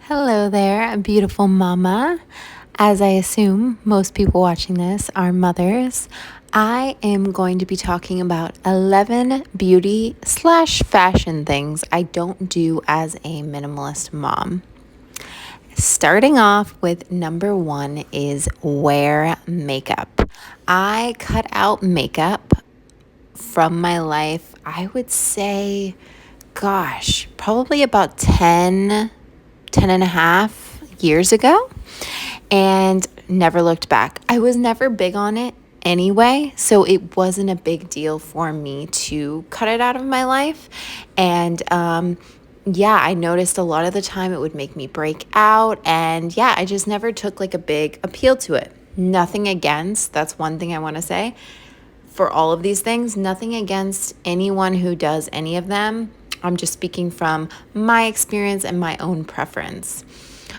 Hello there, beautiful mama. As I assume most people watching this are mothers, I am going to be talking about 11 beauty slash fashion things I don't do as a minimalist mom. Starting off with number one is wear makeup. I cut out makeup from my life, I would say, probably about 10 and a half years ago, and never looked back. I was never big on it anyway, so it wasn't a big deal for me to cut it out of my life. And yeah, I noticed a lot of the time it would make me break out, and yeah, I just never took like a big appeal to it. Nothing against, that's one thing I want to say for all of these things, nothing against anyone who does any of them. I'm just speaking from my experience and my own preference.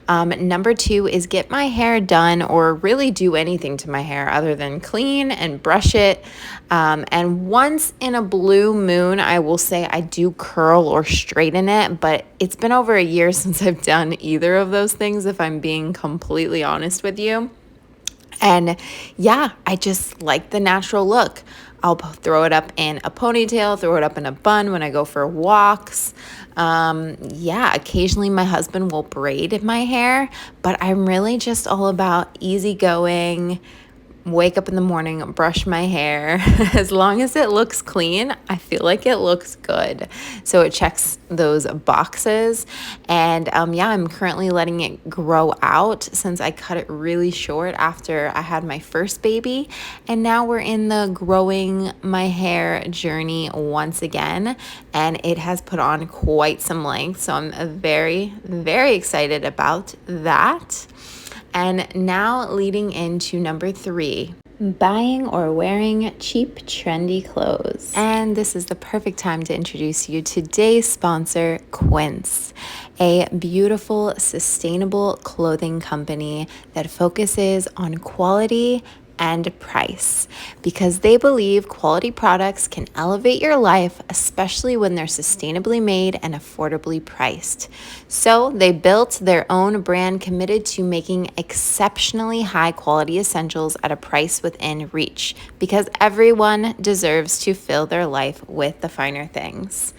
Number two is get my hair done, or really do anything to my hair other than clean and brush it. And once in a blue moon, I will say I do curl or straighten it, but it's been over a year since I've done either of those things, if I'm being completely honest with you. And yeah, I just like the natural look. I'll throw it up in a ponytail, throw it up in a bun when I go for walks. Yeah, occasionally my husband will braid my hair, but I'm really just all about easygoing. Wake up in the morning, brush my hair. As long as it looks clean, I feel like it looks good. So it checks those boxes. And yeah, I'm currently letting it grow out since I cut it really short after I had my first baby. And now we're in the growing my hair journey once again. And it has put on quite some length. So I'm very, very excited about that. And now leading into number three, buying or wearing cheap, trendy clothes. And this is the perfect time to introduce you to today's sponsor, Quint, a beautiful, sustainable clothing company that focuses on quality and price, because they believe quality products can elevate your life, especially when they're sustainably made and affordably priced. So they built their own brand committed to making exceptionally high quality essentials at a price within reach, because everyone deserves to fill their life with the finer things.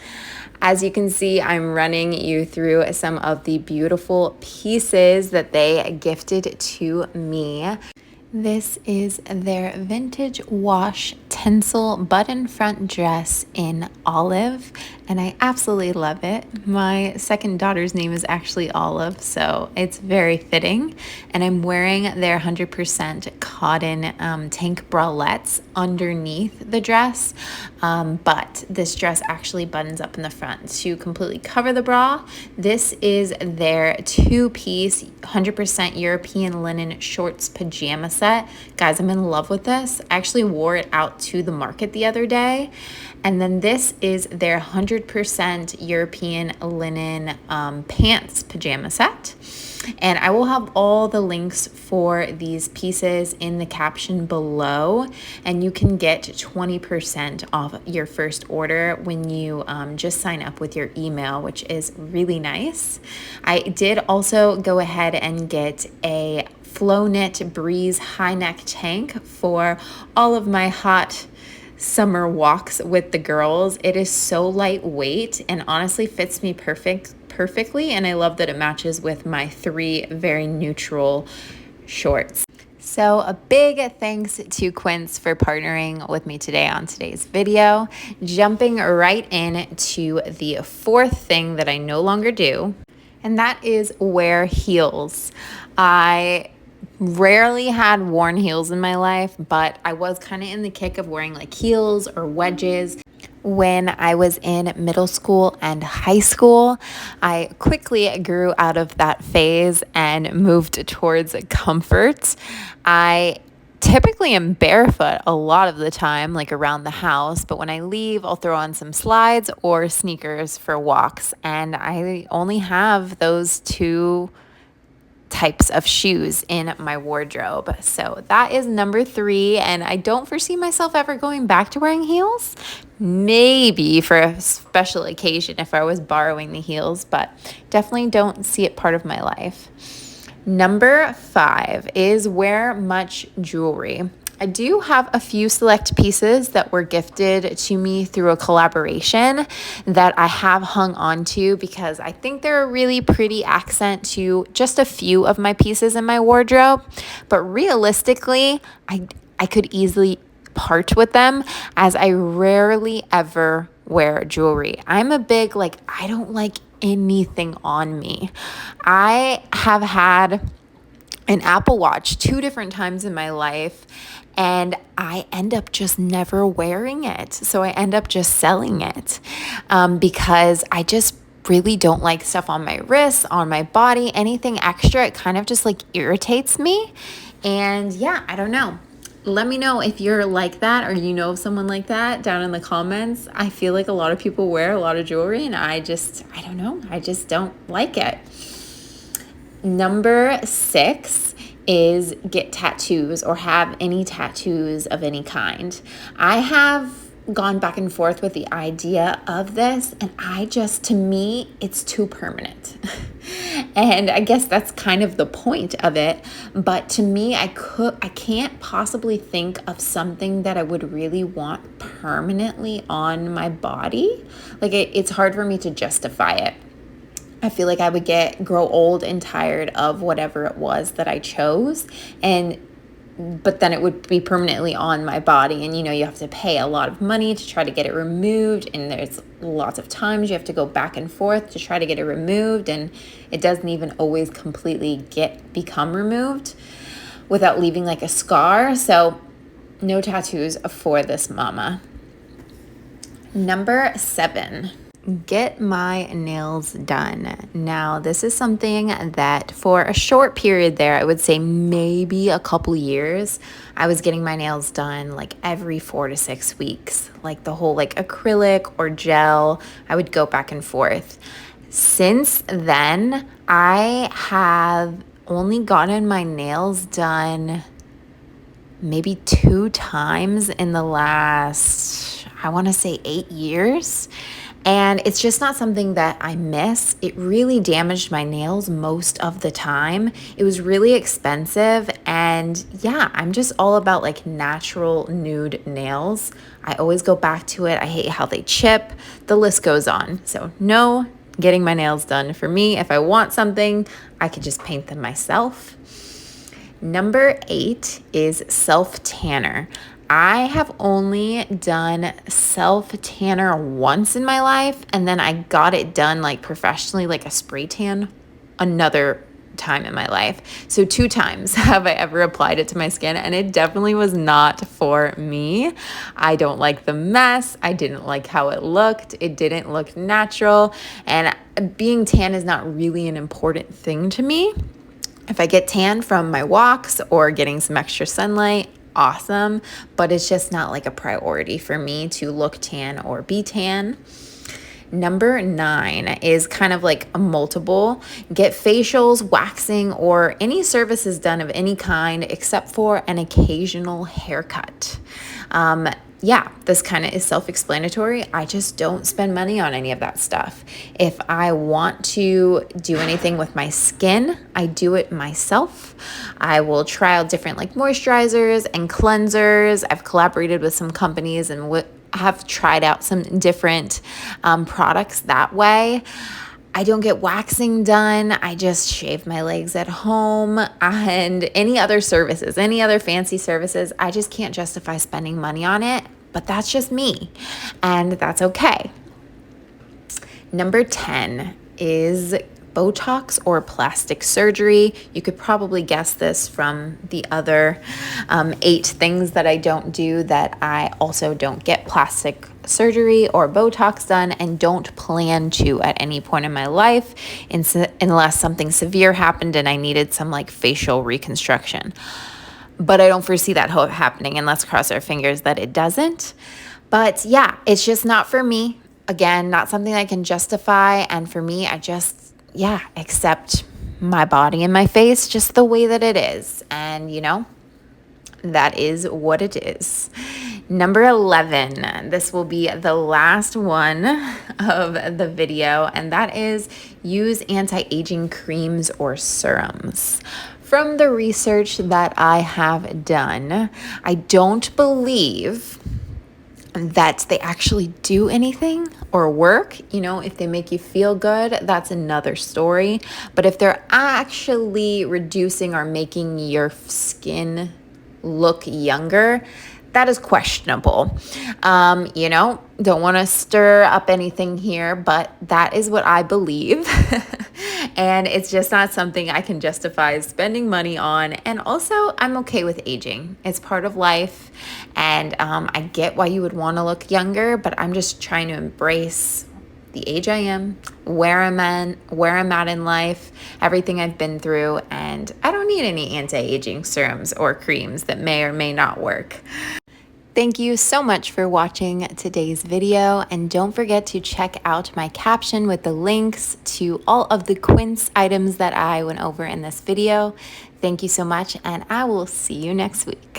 As you can see, I'm running you through some of the beautiful pieces that they gifted to me. This is their vintage wash tinsel button front dress in olive, and I absolutely love it. My second daughter's name is actually Olive, so it's very fitting. And I'm wearing their 100% cotton tank bralettes underneath the dress, but this dress actually buttons up in the front to completely cover the bra. This is their two-piece 100% European linen shorts pajama set. Guys, I'm in love with this. I actually wore it out to the market the other day. And then this is their 100% European linen pants pajama set. And I will have all the links for these pieces in the caption below. And you can get 20% off your first order when you just sign up with your email, which is really nice. I did also go ahead and get a Flow Knit Breeze high neck tank for all of my hot summer walks with the girls. It is so lightweight and honestly fits me perfectly, and I love that it matches with my three very neutral shorts. So a big thanks to Quint for partnering with me today on today's video. Jumping right in to the fourth thing that I no longer do, and that is wear heels. I rarely had worn heels in my life, but I was kind of in the kick of wearing like heels or wedges. When I was in middle school and high school, I quickly grew out of that phase and moved towards comfort. I typically am barefoot a lot of the time, like around the house, but when I leave, I'll throw on some slides or sneakers for walks, and I only have those two types of shoes in my wardrobe. So that is number 3. And I don't foresee myself ever going back to wearing heels. Maybe for a special occasion if I was borrowing the heels, but definitely don't see it part of my life. Number 5 is wear much jewelry. I do have a few select pieces that were gifted to me through a collaboration that I have hung on to because I think they're a really pretty accent to just a few of my pieces in my wardrobe. But realistically, I could easily part with them as I rarely ever wear jewelry. I'm a big, I don't like anything on me. I have had an Apple Watch 2 different times in my life, and I end up just never wearing it. So I end up just selling it because I just really don't like stuff on my wrists, on my body, anything extra. It kind of just irritates me. And yeah, I don't know. Let me know if you're like that or you know of someone like that down in the comments. I feel like a lot of people wear a lot of jewelry and I don't know. I just don't like it. Number 6 is get tattoos or have any tattoos of any kind. I have gone back and forth with the idea of this, and to me, it's too permanent. And I guess that's kind of the point of it. But to me, I can't possibly think of something that I would really want permanently on my body. It's hard for me to justify it. I feel like I would grow old and tired of whatever it was that I chose, but then it would be permanently on my body, and you have to pay a lot of money to try to get it removed, and there's lots of times you have to go back and forth to try to get it removed, and it doesn't even always completely become removed without leaving a scar. So no tattoos for this mama. Number 7. Get my nails done. Now, this is something that for a short period there, I would say maybe a couple years, I was getting my nails done every 4 to 6 weeks. The whole acrylic or gel, I would go back and forth. Since then, I have only gotten my nails done maybe 2 times in the last, I want to say 8 years. And it's just not something that I miss. It really damaged my nails most of the time. It was really expensive. And yeah, I'm just all about natural nude nails. I always go back to it. I hate how they chip. The list goes on. So no getting my nails done for me. If I want something, I could just paint them myself. Number 8 is self-tanner. I have only done self-tanner once in my life, and then I got it done professionally, a spray tan, another time in my life. So 2 times have I ever applied it to my skin, and it definitely was not for me. I don't like the mess. I didn't like how it looked. It didn't look natural, and being tan is not really an important thing to me. If I get tan from my walks or getting some extra sunlight, awesome, but it's just not a priority for me to look tan or be tan. Number 9 is kind of a multiple. Get facials, waxing, or any services done of any kind except for an occasional haircut. Yeah, this kind of is self-explanatory. I just don't spend money on any of that stuff. If I want to do anything with my skin, I do it myself. I will try out different moisturizers and cleansers. I've collaborated with some companies and have tried out some different products that way. I don't get waxing done. I just shave my legs at home, and any other services, any other fancy services, I just can't justify spending money on it, but that's just me, and that's okay. Number 10 is Botox or plastic surgery. You could probably guess this from the other 8 things that I don't do, that I also don't get plastic surgery or Botox done and don't plan to at any point in my life unless something severe happened and I needed some facial reconstruction. But I don't foresee that happening, and let's cross our fingers that it doesn't. But yeah, it's just not for me. Again, not something I can justify, and for me, I just accept my body and my face just the way that it is. And, that is what it is. Number 11, this will be the last one of the video, and that is use anti-aging creams or serums. From the research that I have done, I don't believe that they actually do anything or work. If they make you feel good, that's another story. But if they're actually reducing or making your skin look younger, that is questionable. Don't want to stir up anything here, but that is what I believe. And it's just not something I can justify spending money on. And also, I'm okay with aging. It's part of life. And I get why you would want to look younger, but I'm just trying to embrace the age I am, where I'm at in life, everything I've been through, and I don't need any anti-aging serums or creams that may or may not work. Thank you so much for watching today's video, and don't forget to check out my caption with the links to all of the Quince items that I went over in this video. Thank you so much, and I will see you next week.